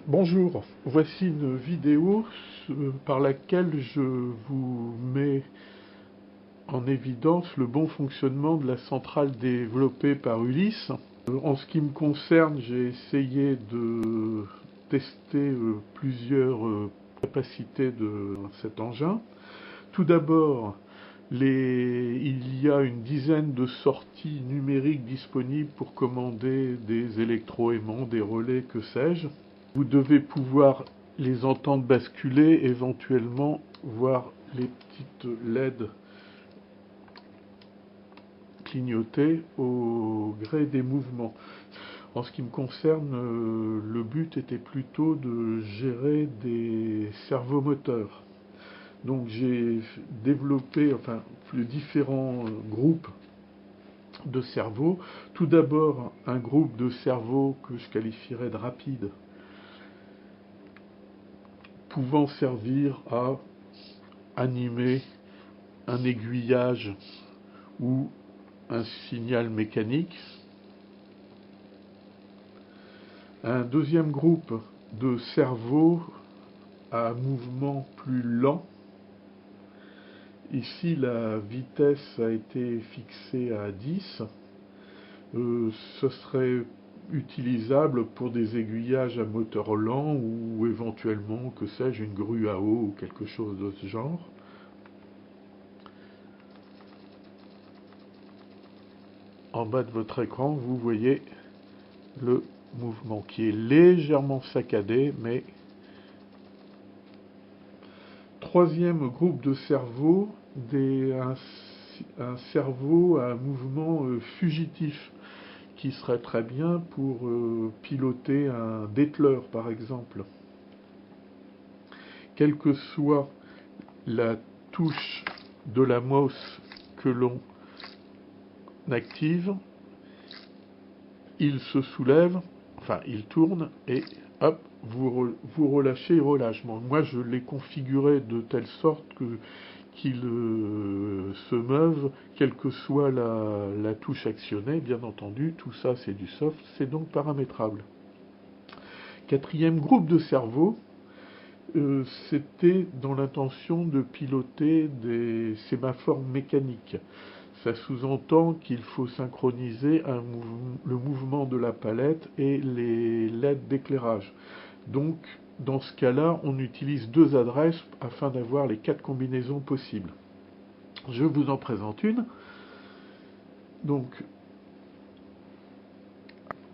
Bonjour, voici une vidéo par laquelle je vous mets en évidence le bon fonctionnement de la centrale développée par Ulysse. En ce qui me concerne, j'ai essayé de tester plusieurs capacités de cet engin. Tout d'abord, il y a une dizaine de sorties numériques disponibles pour commander des électroaimants, des relais, que sais-je. Vous devez pouvoir les entendre basculer, éventuellement voir les petites LED clignoter au gré des mouvements. En ce qui me concerne, le but était plutôt de gérer des servomoteurs. Donc j'ai développé différents groupes de cerveaux. Tout d'abord, un groupe de cerveaux que je qualifierais de rapide, pouvant servir à animer un aiguillage ou un signal mécanique. Un deuxième groupe de cerveaux à mouvement plus lent. Ici, la vitesse a été fixée à 10. Ce serait utilisable pour des aiguillages à moteur lent ou éventuellement, que sais-je, une grue à eau ou quelque chose de ce genre. En bas de votre écran, vous voyez le mouvement qui est légèrement saccadé, mais... Troisième groupe de cerveaux, un cerveau à mouvement fugitif, qui serait très bien pour piloter un dételeur, par exemple. Quelle que soit la touche de la mouse que l'on active, il se soulève, il tourne et hop, vous relâchez, il relâche. Bon, moi, je l'ai configuré de telle sorte qu'il se meuve, quelle que soit la touche actionnée. Bien entendu, tout ça, c'est du soft, c'est donc paramétrable. Quatrième groupe de cerveau, c'était dans l'intention de piloter des sémaphores mécaniques. Ça sous-entend qu'il faut synchroniser le mouvement de la palette et les LED d'éclairage. Donc, dans ce cas-là, on utilise deux adresses afin d'avoir les 4 combinaisons possibles. Je vous en présente une. Donc,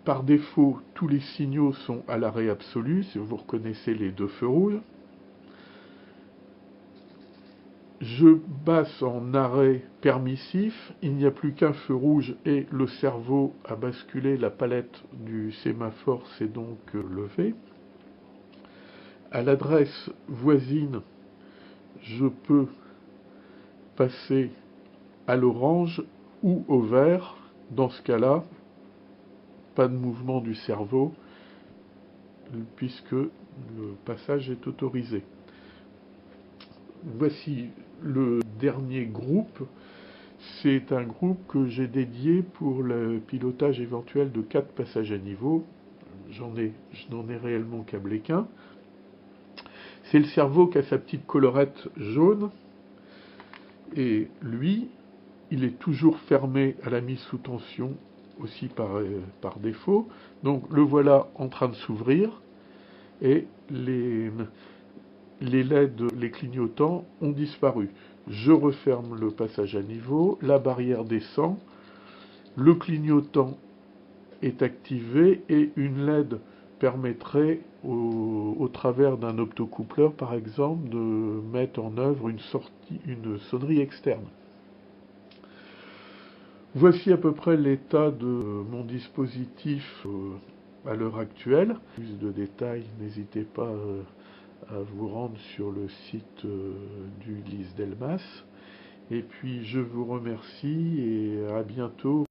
par défaut, tous les signaux sont à l'arrêt absolu, si vous reconnaissez les deux feux rouges. Je passe en arrêt permissif, il n'y a plus qu'un feu rouge et le cerveau a basculé, la palette du sémaphore s'est donc levée. À l'adresse voisine, je peux passer à l'orange ou au vert. Dans ce cas-là, pas de mouvement du cerveau puisque le passage est autorisé. Voici le dernier groupe. C'est un groupe que j'ai dédié pour le pilotage éventuel de 4 passages à niveau. Je n'en ai réellement câblé qu'un. C'est le cerveau qui a sa petite collerette jaune. Et lui, il est toujours fermé à la mise sous tension, aussi par défaut. Donc le voilà en train de s'ouvrir. Et les LED, les clignotants ont disparu. Je referme le passage à niveau, la barrière descend, le clignotant est activé et une LED permettrait, au travers d'un optocoupleur par exemple, de mettre en œuvre une sonnerie externe. Voici à peu près l'état de mon dispositif à l'heure actuelle. Plus de détails, n'hésitez pas à vous rendre sur le site d'Ulysse Delmas. Et puis je vous remercie et à bientôt